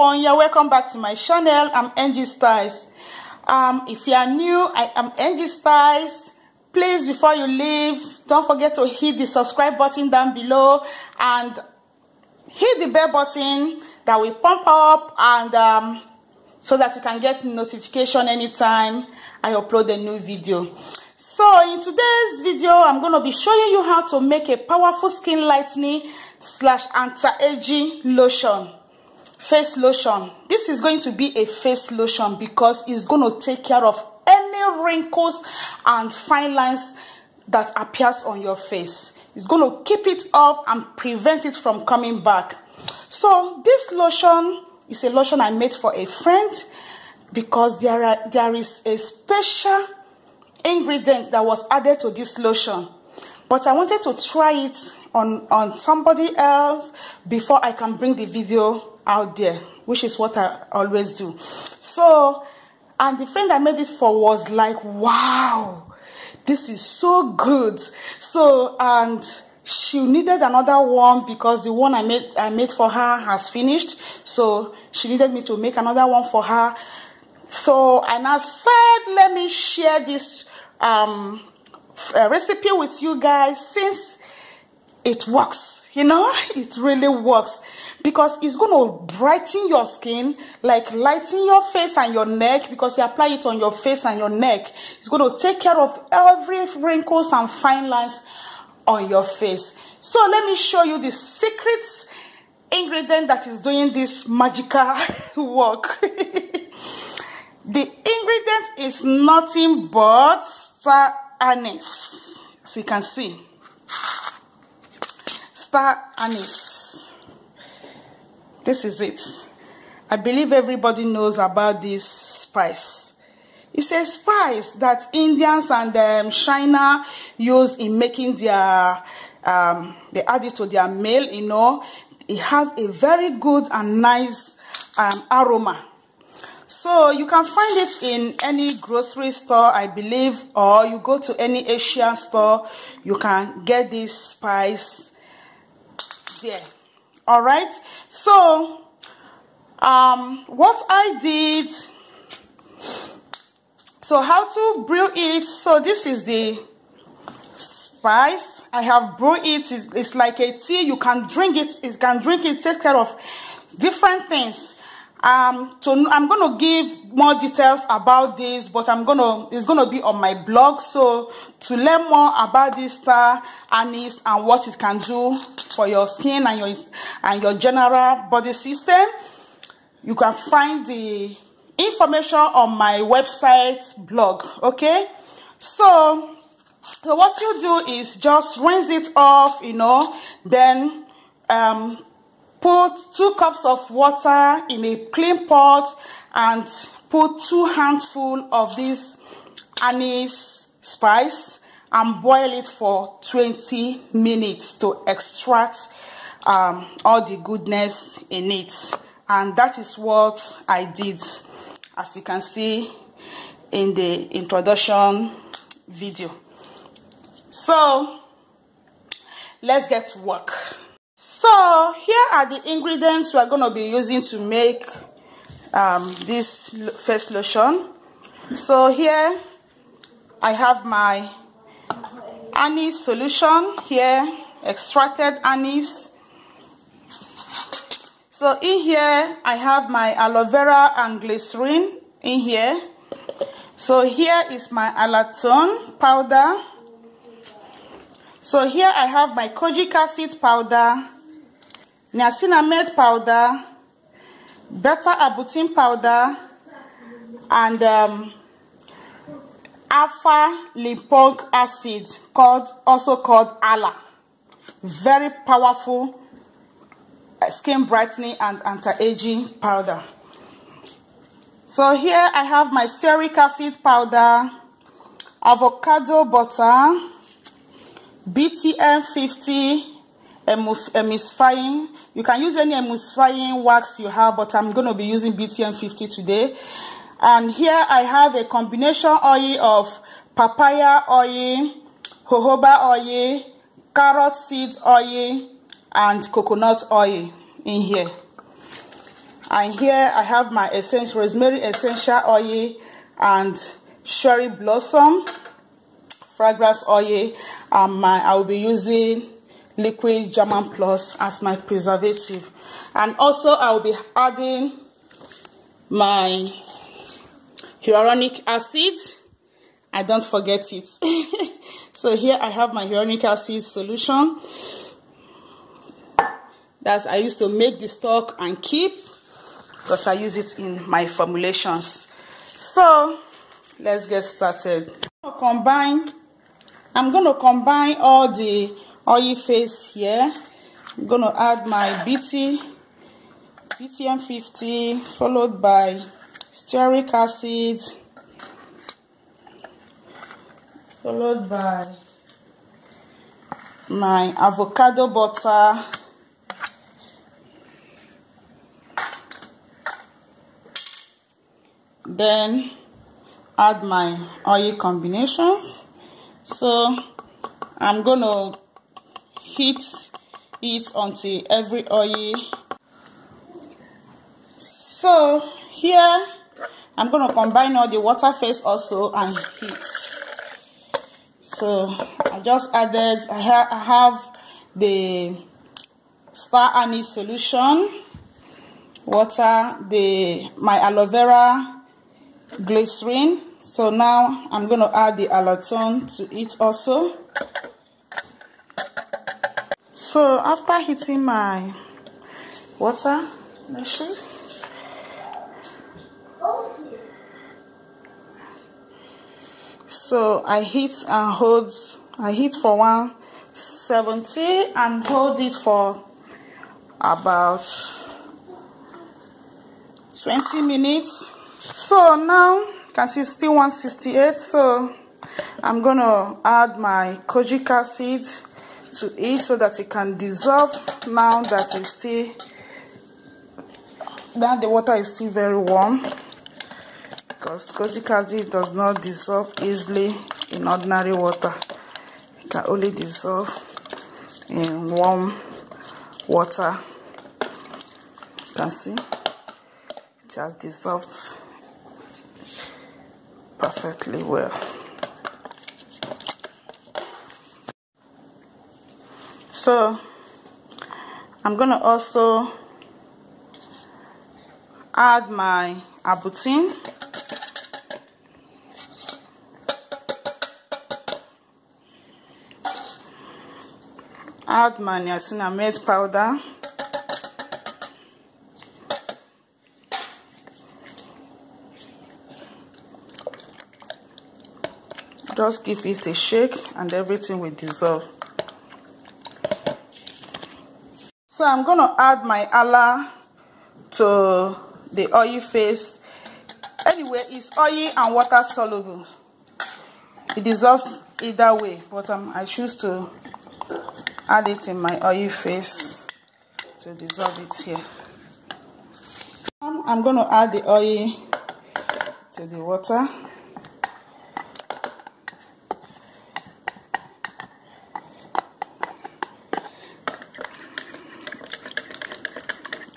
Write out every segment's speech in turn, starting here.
everyone, you're welcome back to my channel. I'm Angie Styles. If you are new, I am Angie Styles. Please, before you leave, don't forget to hit the subscribe button down below and hit the bell button that will pump up and so that you can get notification anytime I upload a new video. So in today's video, I'm going to be showing you how to make a powerful skin lightening / anti-aging lotion, face lotion. This is going to be a face lotion because it's going to take care of any wrinkles and fine lines that appears on your face. It's going to keep it off and prevent it from coming back. So this lotion is a lotion I made for a friend because there is a special ingredient that was added to this lotion, but I wanted to try it on somebody else before I can bring the video out there, which is what I always do. So, and the friend I made it for was like, wow, this is so good. So, and she needed another one because the one I made for her has finished, so she needed me to make another one for her. So, and I said, let me share this recipe with you guys since it works. You know, it really works because it's going to brighten your skin, like lighten your face and your neck, because you apply it on your face and your neck. It's going to take care of every wrinkles and fine lines on your face. So let me show you the secret ingredient that is doing this magical work. The ingredient is nothing but star anise. As you can see, star anise. This is it. I believe everybody knows about this spice. It's a spice that Indians and China use in making their they add it to their meal. You know, it has a very good and nice aroma. So you can find it in any grocery store, I believe, or you go to any Asian store, you can get this spice there. All right. So what I did, so how to brew it. So this is the spice. I have brewed it. It's like a tea. You can drink it. You can drink it. Take care of different things. I'm going to give more details about this, but it's going to be on my blog. So to learn more about this star anise and what it can do for your skin and your general body system, you can find the information on my website blog. Okay, so what you do is just rinse it off, you know, then put 2 cups of water in a clean pot and put 2 handfuls of this anise spice and boil it for 20 minutes to extract all the goodness in it. And that is what I did, as you can see in the introduction video. So let's get to work. So here are the ingredients we are going to be using to make this face lotion. So here I have my anise solution here, extracted anise. So in here I have my aloe vera and glycerin in here. So here is my allantoin powder. So here I have my kojic acid powder, niacinamide powder, beta-arbutin powder, and alpha-lipoic acid, also called ALA. Very powerful skin brightening and anti-aging powder. So here I have my stearic acid powder, avocado butter, BTM 50 emulsifying. You can use any emulsifying wax you have, but I'm going to be using BTM 50 today. And here I have a combination oil of papaya oil, jojoba oil, carrot seed oil, and coconut oil in here. And here I have my rosemary essential oil and cherry blossom fragrance oil, and I will be using liquid German Plus as my preservative. And also I will be adding my hyaluronic acid. I don't forget it. So here I have my hyaluronic acid solution. That's I used to make the stock and keep, because I use it in my formulations. So let's get started. I'm going to combine all the oil face here. I'm going to add my BTM 50, followed by stearic acid, followed by my avocado butter, then add my oil combinations. So I'm gonna heat it until every oil. So here I'm gonna combine all the water phase also and heat. So I just added, I have the star anise solution, water, my aloe vera glycerin. So now I'm going to add the allantoin to it also. So after heating my water, let's see. So I heat and hold. I heat for 170 and hold it for about 20 minutes. So now you can see still 168. So I'm gonna add my kojic acid to it so that it can dissolve. Now that it's still, the water is still very warm, because kojic acid does not dissolve easily in ordinary water. It can only dissolve in warm water. You can see it has dissolved perfectly well. So I'm gonna also add my abutin, add my niacinamide powder, just give it a shake and everything will dissolve. So I'm going to add my aloe to the oil face. Anyway, it's oil and water soluble. It dissolves either way, but I choose to add it in my oil face to dissolve it here. I'm going to add the oil to the water.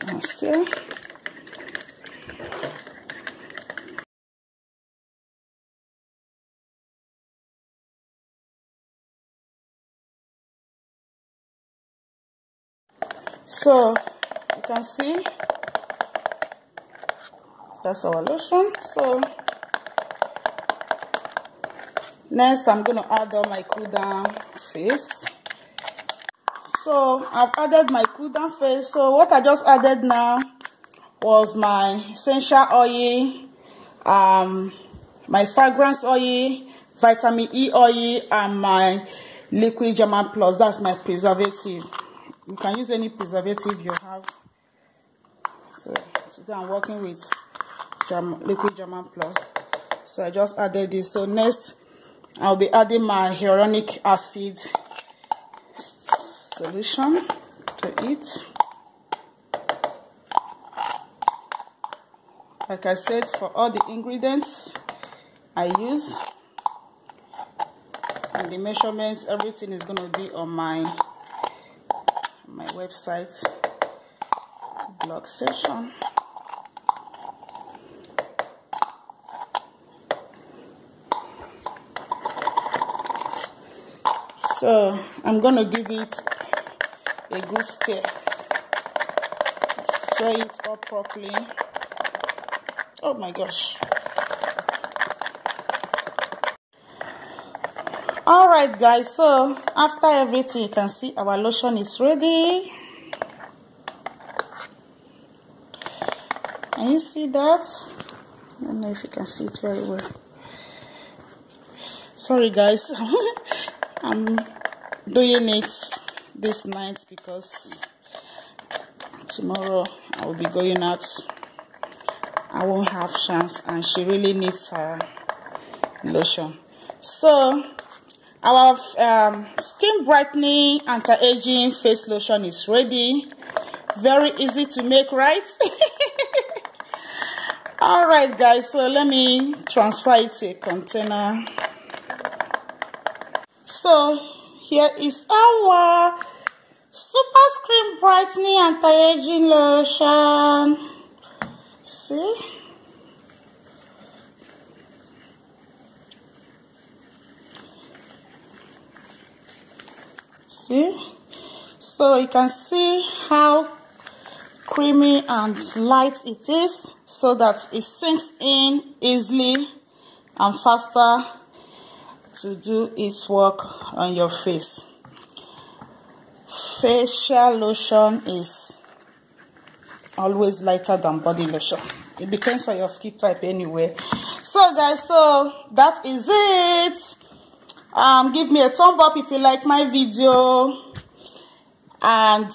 And still. So you can see that's our lotion. So next I'm going to add on my cool down face. So I've added my cool down face. So what I just added now was my essential oil, my fragrance oil, vitamin E oil, and my liquid German Plus. That's my preservative. You can use any preservative you have. So today I'm working with liquid German Plus. So I just added this. So next I'll be adding my hyaluronic acid solution to it. Like I said, for all the ingredients I use and the measurements, everything is going to be on my website blog section. So I'm gonna give it a good stir. Stir it up properly. Oh my gosh. Alright guys, so after everything, you can see our lotion is ready. Can you see that? I don't know if you can see it very well. Sorry guys, I'm doing it this night because tomorrow I will be going out. I won't have chance, and she really needs her lotion. So our skin brightening anti-aging face lotion is ready. Very easy to make, right? Alright guys, so let me transfer it to a container. So here is our super skin brightening anti-aging lotion. See? See? So you can see how creamy and light it is, so that it sinks in easily and faster to do its work on your face. Facial lotion is always lighter than body lotion. It depends on your skin type anyway. So guys, so that is it. Give me a thumb up if you like my video, and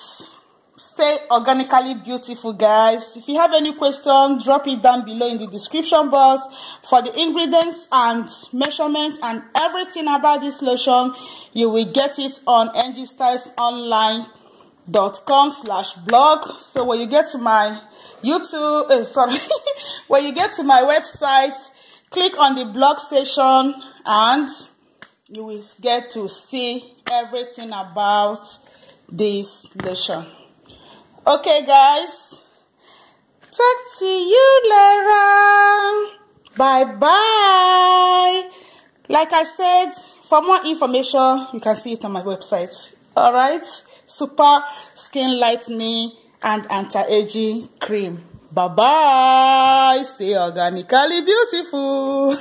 stay organically beautiful guys. If you have any questions, drop it down below in the description box. For the ingredients and measurements and everything about this lotion, you will get it on ngstylesonline.com/blog. So when you get to my YouTube, when you get to my website, click on the blog section and you will get to see everything about this lotion. Okay guys, talk to you later. Bye bye. Like I said, for more information you can see it on my website. Alright, super skin lightening and anti-aging cream. Bye bye. Stay organically beautiful.